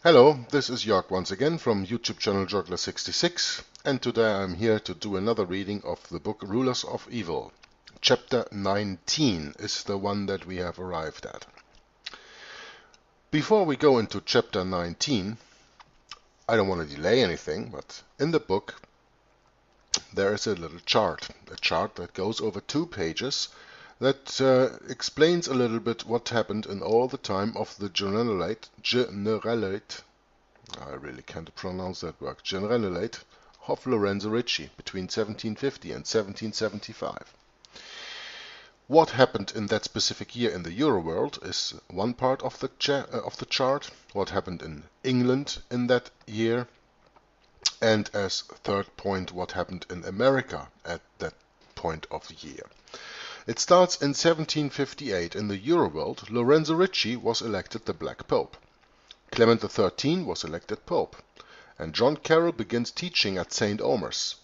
Hello, this is Jörg once again from YouTube channel Juggler66, and today I'm here to do another reading of the book Rulers of Evil. Chapter 19 is the one that we have arrived at. Before we go into chapter 19, I don't want to delay anything, but in the book there is a little chart, a chart that goes over 2 pages that explains a little bit what happened in all the time of the Generalate, I really can't pronounce that word, Generalate of Lorenzo Ricci between 1750 and 1775. What happened in that specific year in the Euro world is one part of the chart, what happened in England in that year, and as third point, what happened in America at that point of the year. It starts in 1758. In the Euro world, Lorenzo Ricci was elected the Black Pope. Clement XIII was elected Pope, and John Carroll begins teaching at St. Omer's,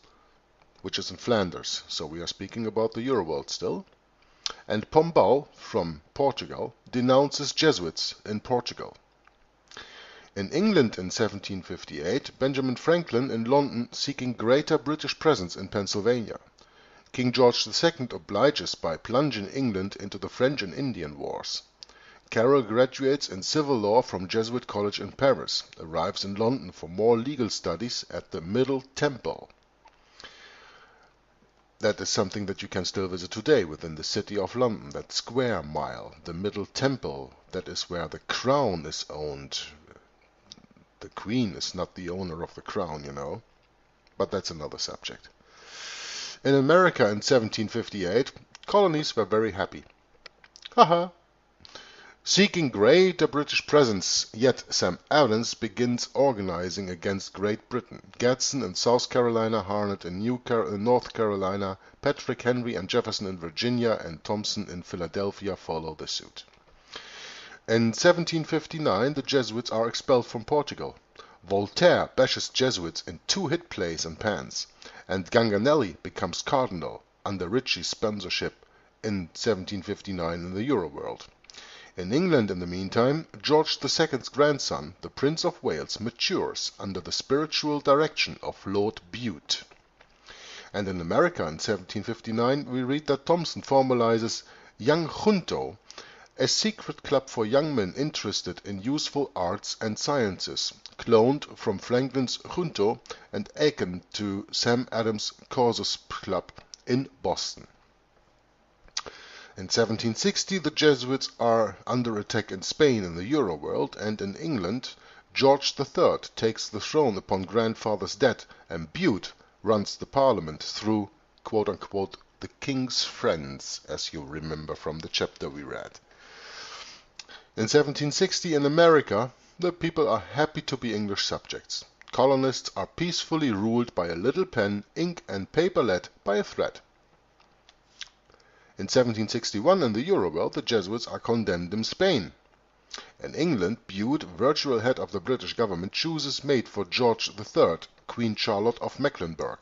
which is in Flanders, so we are speaking about the Euro world still. And Pombal, from Portugal, denounces Jesuits in Portugal. In England in 1758, Benjamin Franklin in London seeking greater British presence in Pennsylvania. King George II obliges by plunging England into the French and Indian Wars. Carroll graduates in civil law from Jesuit College in Paris, arrives in London for more legal studies at the Middle Temple. That is something that you can still visit today within the city of London, that square mile, the Middle Temple, that is where the crown is owned. The Queen is not the owner of the crown, you know, but that's another subject. In America in 1758, colonies were very happy. Haha! Seeking greater British presence, yet Sam Adams begins organizing against Great Britain. Gadsden in South Carolina, Harnett in North Carolina, Patrick Henry and Jefferson in Virginia, and Thompson in Philadelphia follow the suit. In 1759, the Jesuits are expelled from Portugal. Voltaire bashes Jesuits in 2 hit plays and pans, and Ganganelli becomes cardinal under Ricci's sponsorship in 1759 in the Euro world. In England, in the meantime, George II's grandson, the Prince of Wales, matures under the spiritual direction of Lord Bute. And in America in 1759, we read that Thompson formalizes Young Junto, a secret club for young men interested in useful arts and sciences, cloned from Franklin's Junto and akin to Sam Adams' Causes Club in Boston. In 1760, the Jesuits are under attack in Spain in the Euro world, and in England, George III takes the throne upon grandfather's death, and Bute runs the parliament through, quote-unquote, the king's friends, as you remember from the chapter we read. In 1760, in America, the people are happy to be English subjects. Colonists are peacefully ruled by a little pen, ink and paper led by a thread. In 1761, in the Euro world, the Jesuits are condemned in Spain. In England, Bute, virtual head of the British government, chooses mate for George III, Queen Charlotte of Mecklenburg.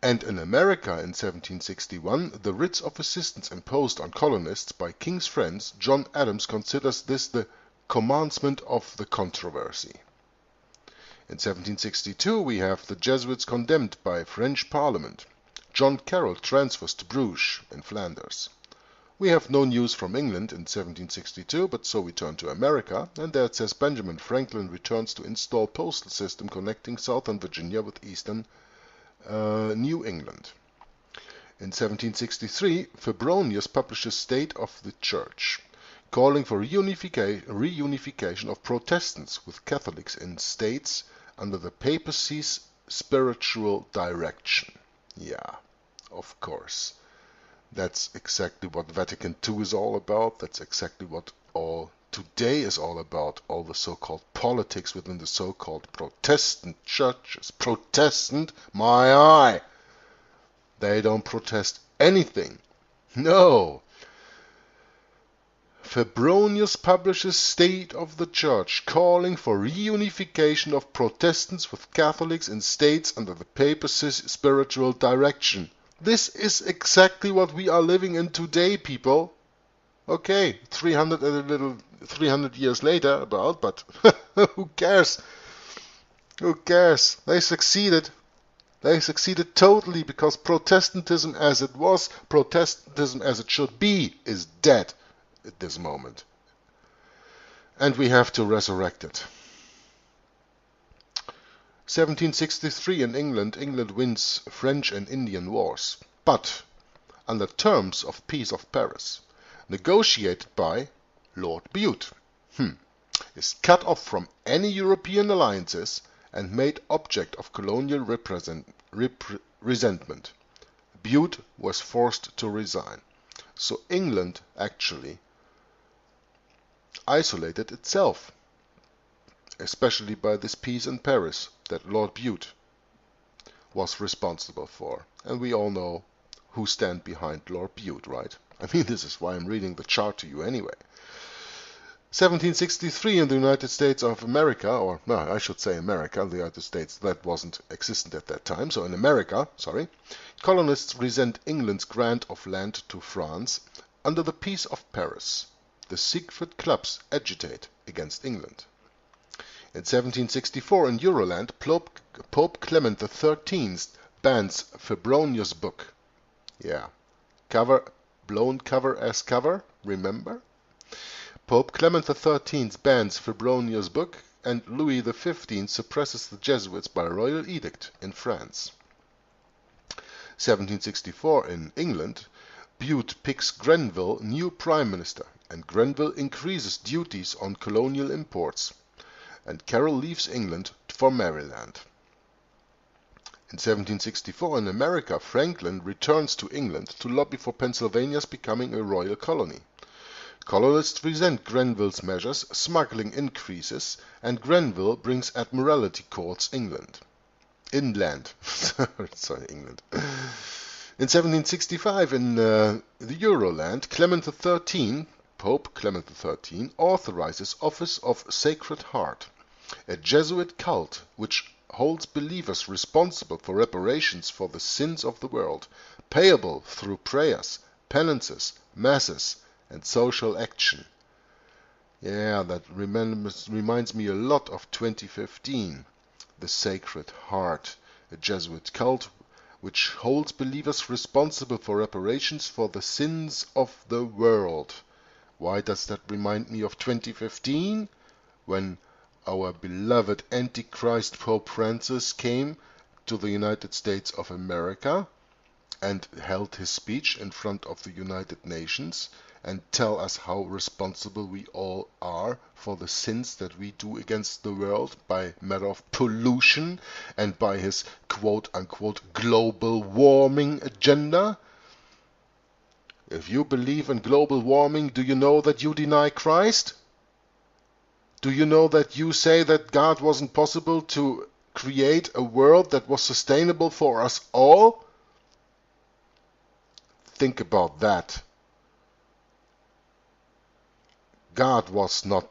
And in America in 1761, the writs of assistance imposed on colonists by King's friends, John Adams considers this the commencement of the controversy. In 1762, we have the Jesuits condemned by French Parliament. John Carroll transfers to Bruges in Flanders. We have no news from England in 1762, but so we turn to America, and there it says Benjamin Franklin returns to install postal system connecting southern Virginia with eastern New England. In 1763, Febronius publishes State of the Church, calling for reunification of Protestants with Catholics in states under the papacy's spiritual direction. Yeah, of course. That's exactly what Vatican II is all about. That's exactly what all today is all about. All the so-called politics within the so-called Protestant churches. Protestant? My eye! They don't protest anything. No! Febronius publishes State of the Church, calling for reunification of Protestants with Catholics in states under the papacy's spiritual direction. This is exactly what we are living in today, people. Okay, 300 years later, but who cares? Who cares? They succeeded. They succeeded totally because Protestantism as it was, Protestantism as it should be, is dead at this moment. And we have to resurrect it. 1763 in England, England wins French and Indian wars, but under terms of Peace of Paris, negotiated by Lord Bute, is cut off from any European alliances and made object of colonial resentment. Bute was forced to resign. So England actually isolated itself, especially by this peace in Paris that Lord Bute was responsible for. And we all know who stand behind Lord Bute, right? I mean, this is why I'm reading the chart to you anyway. 1763 in the United States of America, or no, I should say America, the United States, that wasn't existent at that time, so in America, colonists resent England's grant of land to France under the Peace of Paris. The secret clubs agitate against England. In 1764 in Euroland, Pope Clement XIII bans Febronius' book. Yeah, blown cover as cover, remember? Pope Clement XIII bans Febronius' book, and Louis XV suppresses the Jesuits by royal edict in France. 1764 in England, Bute picks Grenville new prime minister, and Grenville increases duties on colonial imports, and Carroll leaves England for Maryland. In 1764 in America, Franklin returns to England to lobby for Pennsylvania's becoming a royal colony. Colonists resent Grenville's measures, smuggling increases, and Grenville brings Admiralty courts inland. Sorry, England. In 1765 in the Euroland, Pope Clement XIII, authorizes Office of Sacred Heart, a Jesuit cult which holds believers responsible for reparations for the sins of the world, payable through prayers, penances, masses, and social action. Yeah, that reminds me a lot of 2015, the Sacred Heart, a Jesuit cult which holds believers responsible for reparations for the sins of the world. Why does that remind me of 2015? When our beloved Antichrist Pope Francis came to the United States of America and held his speech in front of the United Nations and tell us how responsible we all are for the sins that we do against the world by matter of pollution and by his quote-unquote global warming agenda. If you believe in global warming, do you know that you deny Christ? Do you know that you say that God wasn't possible to create a world that was sustainable for us all? Think about that. God was not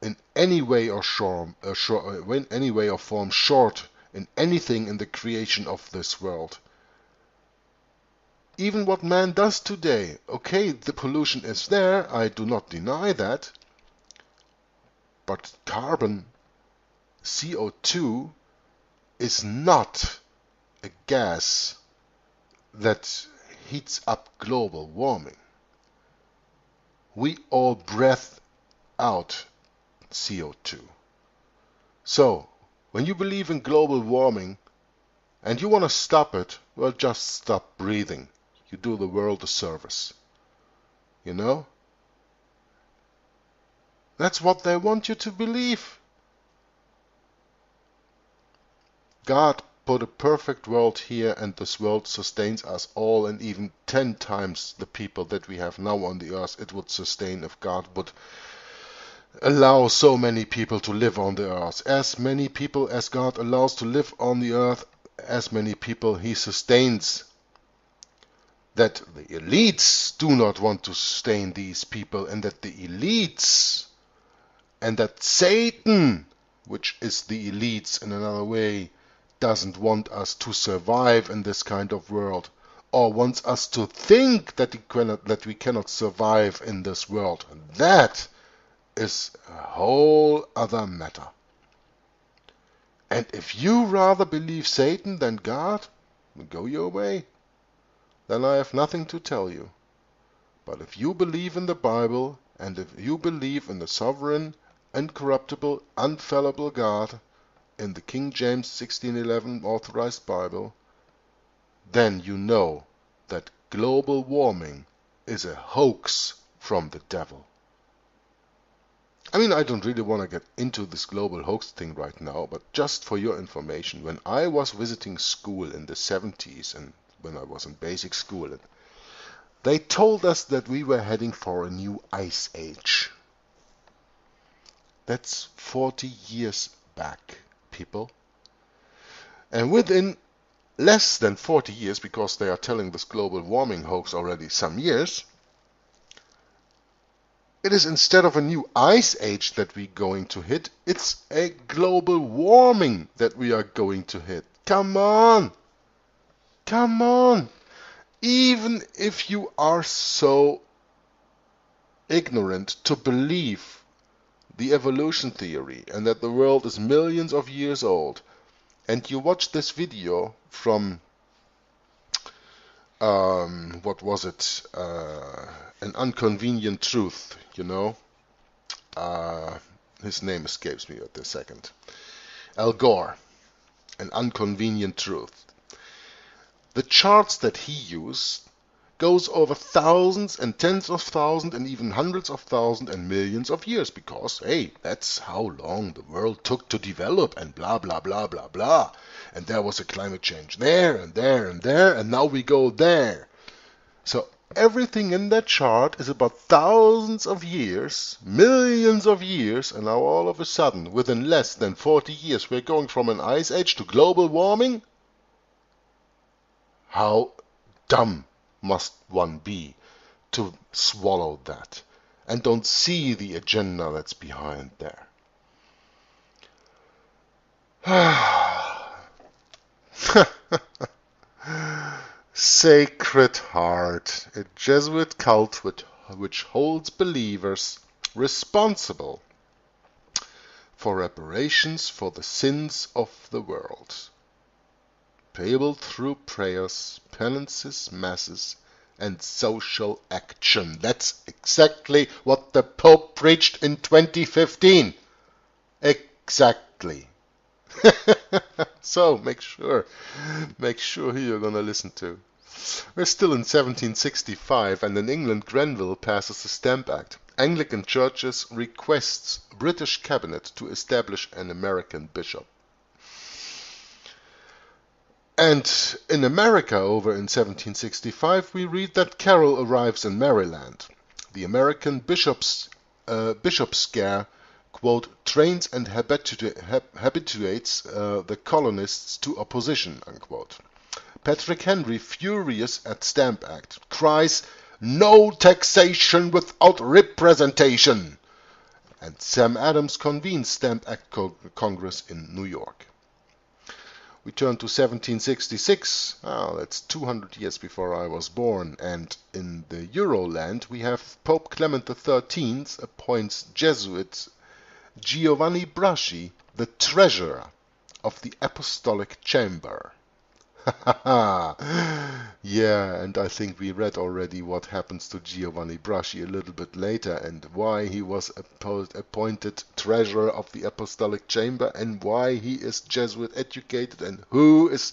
in any way or form short in anything in the creation of this world. Even what man does today, okay, the pollution is there, I do not deny that, but carbon, CO2, is not a gas that heats up global warming. We all breathe out CO2. So, when you believe in global warming and you want to stop it, well, just stop breathing. You do the world a service. You know? That's what they want you to believe. God put a perfect world here, and this world sustains us all, and even 10 times the people that we have now on the earth it would sustain if God would allow so many people to live on the earth. As many people as God allows to live on the earth, as many people he sustains. That the elites do not want to sustain these people, and that the elites and that Satan, which is the elites in another way, doesn't want us to survive in this kind of world. or wants us to think that we cannot survive in this world. That is a whole other matter. And if you rather believe Satan than God, go your way. Then I have nothing to tell you. But if you believe in the Bible, and if you believe in the sovereign, incorruptible, infallible God, in the King James 1611 Authorized Bible, then you know that global warming is a hoax from the devil. I mean, I don't really want to get into this global hoax thing right now, but just for your information, when I was visiting school in the 70s and when I was in basic school, they told us that we were heading for a new ice age. That's 40 years back, people. And within less than 40 years, because they are telling this global warming hoax already some years, it is instead of a new ice age that we're going to hit, it's a global warming that we are going to hit. Come on! Come on! Even if you are so ignorant to believe the evolution theory and that the world is millions of years old, and you watch this video from what was it? An Inconvenient Truth, you know? His name escapes me at this second. Al Gore, An Inconvenient Truth. The charts that he used goes over thousands and tens of thousands and even hundreds of thousands and millions of years because, hey, that's how long the world took to develop and blah, blah, blah, blah, blah. And there was a climate change there and there and there, and now we go there. So everything in that chart is about thousands of years, millions of years, and now all of a sudden, within less than 40 years, we're going from an ice age to global warming? How dumb must one be to swallow that and don't see the agenda that's behind there? Sacred Heart, a Jesuit cult which holds believers responsible for reparations for the sins of the world, payable through prayers, penances, masses, and social action. That's exactly what the Pope preached in 2015. Exactly. So make sure who you're gonna listen to. We're still in 1765, and in England Grenville passes the Stamp Act. Anglican churches requests British cabinet to establish an American bishop. And in America, over in 1765, we read that Carroll arrives in Maryland. The American bishop scare, quote, trains and habituates the colonists to opposition, unquote. Patrick Henry, furious at Stamp Act, cries, "No taxation without representation!" And Sam Adams convenes Stamp Act Congress in New York. We turn to 1766, that's 200 years before I was born, and in the Euroland we have Pope Clement XIII appoints Jesuit Giovanni Braschi the treasurer of the Apostolic Chamber. Yeah, and I think we read already what happens to Giovanni Braschi a little bit later and why he was appointed treasurer of the Apostolic Chamber and why he is Jesuit educated and who is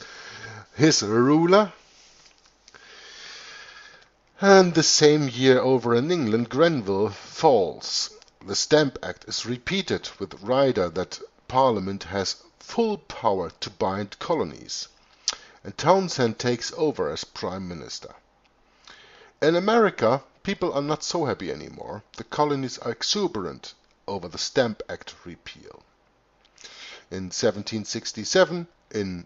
his ruler. And the same year over in England, Grenville falls. The Stamp Act is repeated with rider that Parliament has full power to bind colonies, and Townshend takes over as Prime Minister. In America, people are not so happy anymore. The colonies are exuberant over the Stamp Act repeal. In 1767, in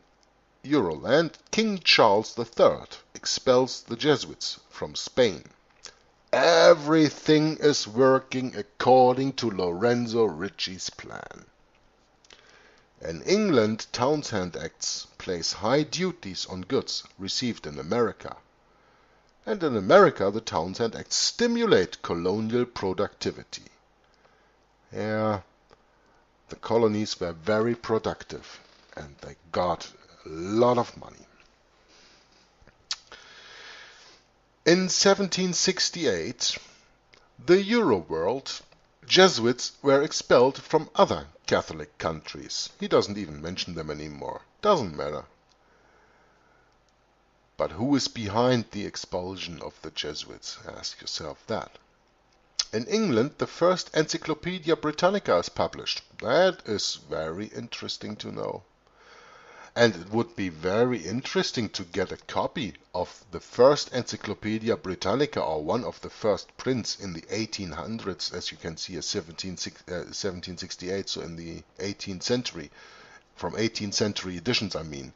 Euroland, King Charles III expels the Jesuits from Spain. Everything is working according to Lorenzo Ricci's plan. In England, Townshend Acts place high duties on goods received in America, And in America, the Townsend Acts stimulate colonial productivity. Yeah, the colonies were very productive and they got a lot of money. In 1768, the Euro world, Jesuits were expelled from other Catholic countries. He doesn't even mention them anymore. Doesn't matter. But who is behind the expulsion of the Jesuits? Ask yourself that. In England, the first Encyclopedia Britannica is published. That is very interesting to know. And it would be very interesting to get a copy of the first Encyclopedia Britannica, or one of the first prints in the 1800s, as you can see, as 1768, so in the 18th century, from 18th century editions, I mean.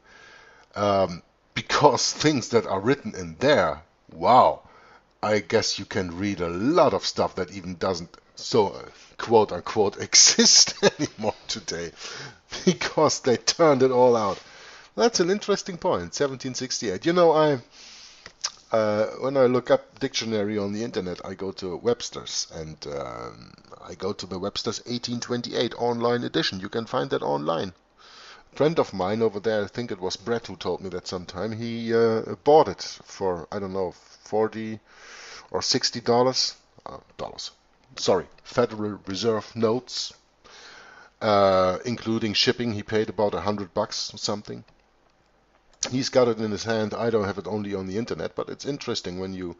Because things that are written in there, wow, I guess you can read a lot of stuff that even doesn't so quote unquote exist anymore today, because they turned it all out. That's an interesting point. 1768. You know, when I look up dictionary on the internet, I go to Webster's, and I go to the Webster's 1828 online edition. You can find that online. A friend of mine over there, I think it was Brett who told me that sometime, he bought it for, I don't know, $40 or $60 dollars. Sorry, Federal Reserve notes, including shipping. He paid about $100 or something. He's got it in his hand. I don't have it, only on the internet, but it's interesting when you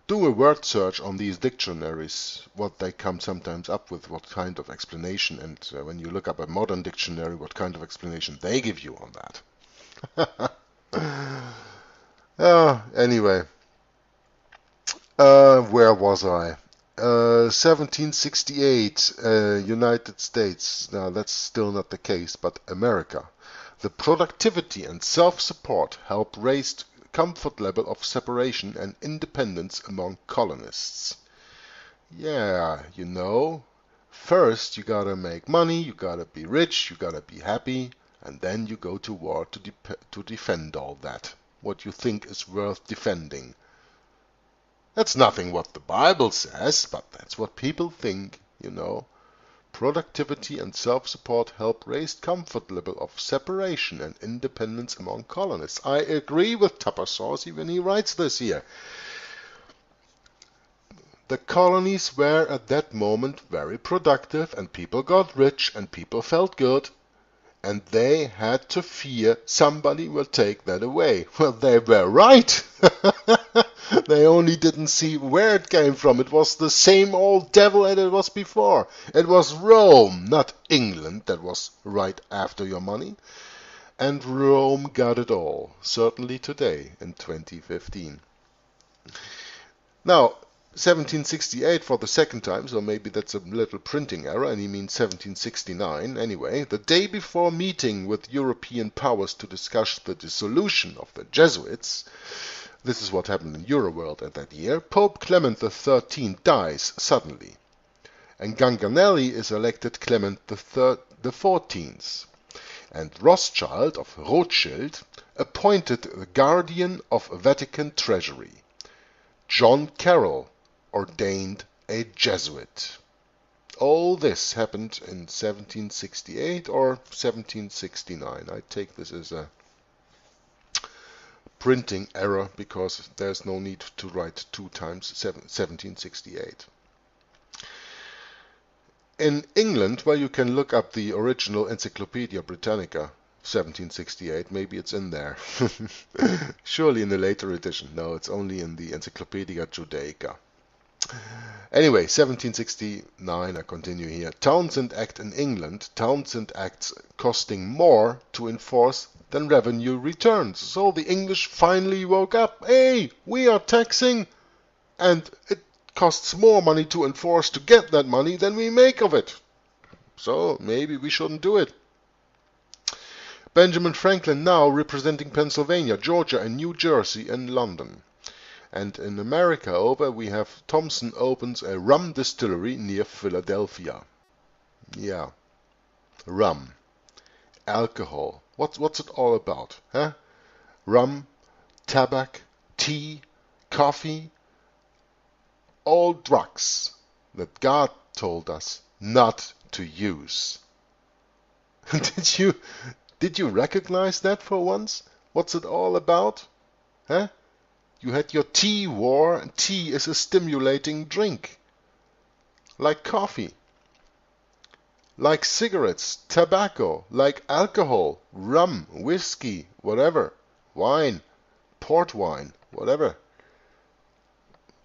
do a word search on these dictionaries, what they come sometimes up with, what kind of explanation, and when you look up a modern dictionary, what kind of explanation they give you on that. Anyway, where was I? 1768, United States. Now, that's still not the case, but America. The productivity and self-support help raise comfort level of separation and independence among colonists. Yeah, you know, first you gotta make money, you gotta be rich, you gotta be happy, and then you go to war to defend all that, what you think is worth defending. That's nothing what the Bible says, but that's what people think, you know. Productivity and self-support help raise comfort level of separation and independence among colonists. I agree with Tupper Saussy when he writes this here. The colonies were at that moment very productive, and people got rich, and people felt good, and they had to fear somebody will take that away. Well, they were right. They only didn't see where it came from. It was the same old devil as it was before. It was Rome, not England, that was right after your money. And Rome got it all, certainly today in 2015. Now, 1768 for the second time, so maybe that's a little printing error, and he means 1769 anyway. The day before meeting with European powers to discuss the dissolution of the Jesuits, this is what happened in Euroworld at that year, Pope Clement XIII dies suddenly, and Ganganelli is elected Clement XIV, and Rothschild of Rothschild appointed the guardian of Vatican treasury. John Carroll ordained a Jesuit. All this happened in 1768 or 1769. I take this as a printing error because there's no need to write 2 times 1768. In England, well, you can look up the original Encyclopedia Britannica, 1768, maybe it's in there. Surely in the later edition. No, it's only in the Encyclopedia Judaica. Anyway, 1769, I continue here. Townsend Act in England. Townsend Acts costing more to enforce than revenue returns. So the English finally woke up. Hey, we are taxing, and it costs more money to enforce to get that money than we make of it. So maybe we shouldn't do it. Benjamin Franklin now representing Pennsylvania, Georgia, and New Jersey and London. And in America over we have Thompson opens a rum distillery near Philadelphia. Yeah, rum, alcohol. What's it all about? Huh? Rum, tobacco, tea, coffee, all drugs that God told us not to use. Did you recognize that for once? What's it all about? Huh? You had your tea war, and tea is a stimulating drink. Like coffee. Like cigarettes, tobacco, like alcohol, rum, whiskey, whatever. Wine, port wine, whatever.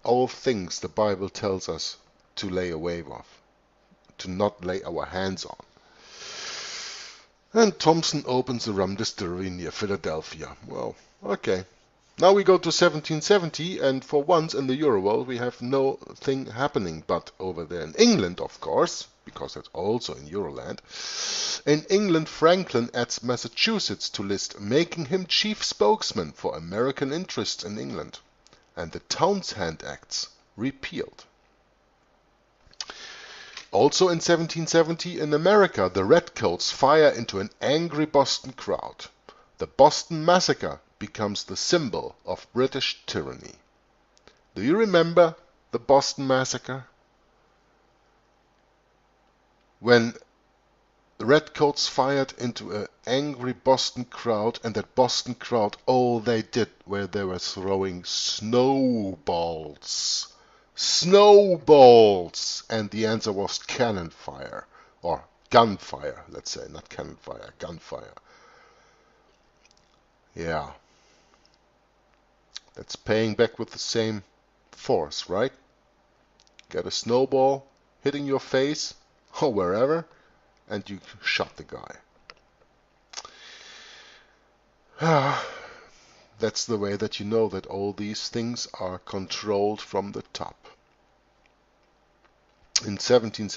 All things the Bible tells us to lay away of, to not lay our hands on. And Thompson opens a rum distillery near Philadelphia. Well, okay. Now we go to 1770, and for once in the Euro world we have no thing happening, but over there in England, of course, because that's also in Euroland. In England, Franklin adds Massachusetts to list, making him chief spokesman for American interests in England, and the Townshend Acts repealed. Also in 1770 in America, the Redcoats fire into an angry Boston crowd. The Boston Massacre becomes the symbol of British tyranny. Do you remember the Boston Massacre? When the Redcoats fired into an angry Boston crowd, and that Boston crowd, all they did were they were throwing snowballs. Snowballs! And the answer was cannon fire. Or gunfire, let's say. Not cannon fire, gunfire. Yeah. That's paying back with the same force, right? Get a snowball hitting your face or wherever, and you shot the guy. That's the way that you know that all these things are controlled from the top. In 1770